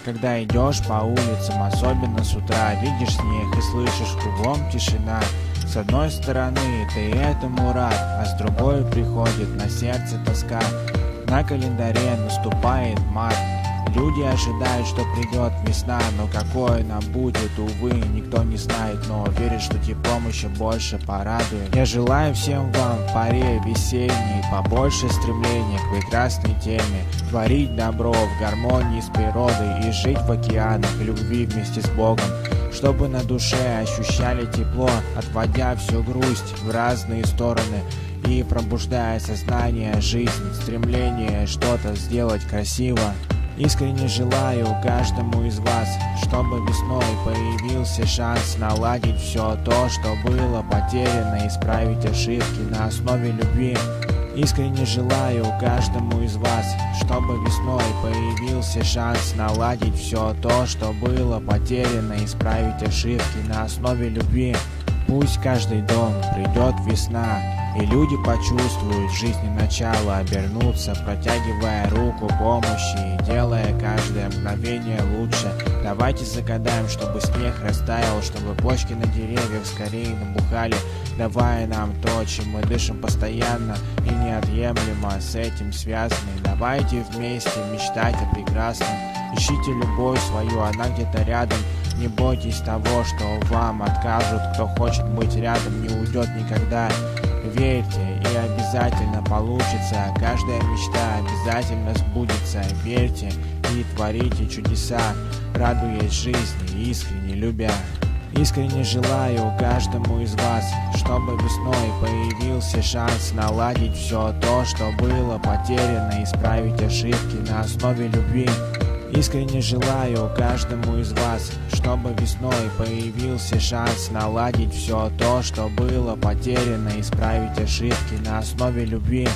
Когда идешь по улицам, особенно с утра, видишь снег и слышишь кругом тишина. С одной стороны ты этому рад, а с другой приходит на сердце тоска. На календаре наступает март. Люди ожидают, что придет весна, но какой она будет, увы, никто не знает, но верит, что теплом еще больше порадует. Я желаю всем вам в паре весенней побольше стремления к прекрасной теме, творить добро в гармонии с природой и жить в океанах любви вместе с Богом, чтобы на душе ощущали тепло, отводя всю грусть в разные стороны и пробуждая сознание жизни, стремление что-то сделать красиво. Искренне желаю каждому из вас, чтобы весной появился шанс наладить все то, что было потеряно, исправить ошибки на основе любви. Искренне желаю каждому из вас, чтобы весной появился шанс наладить все то, что было потеряно, исправить ошибки на основе любви. Пусть каждый дом придет весна, и люди почувствуют в жизни начало, обернутся, протягивая руку помощи и делая каждое мгновение лучше. Давайте загадаем, чтобы снег растаял, чтобы почки на деревьях скорее набухали, давая нам то, чем мы дышим постоянно и неотъемлемо с этим связаны. Давайте вместе мечтать о прекрасном. Ищите любовь свою, она где-то рядом. Не бойтесь того, что вам откажут. Кто хочет быть рядом, не уйдет никогда. Верьте, и обязательно получится. Каждая мечта обязательно сбудется. Верьте и творите чудеса, радуясь жизни, искренне любя. Искренне желаю каждому из вас, чтобы весной появился шанс наладить все то, что было потеряно, исправить ошибки на основе любви. Искренне желаю каждому из вас, чтобы весной появился шанс наладить все то, что было потеряно, исправить ошибки на основе любви.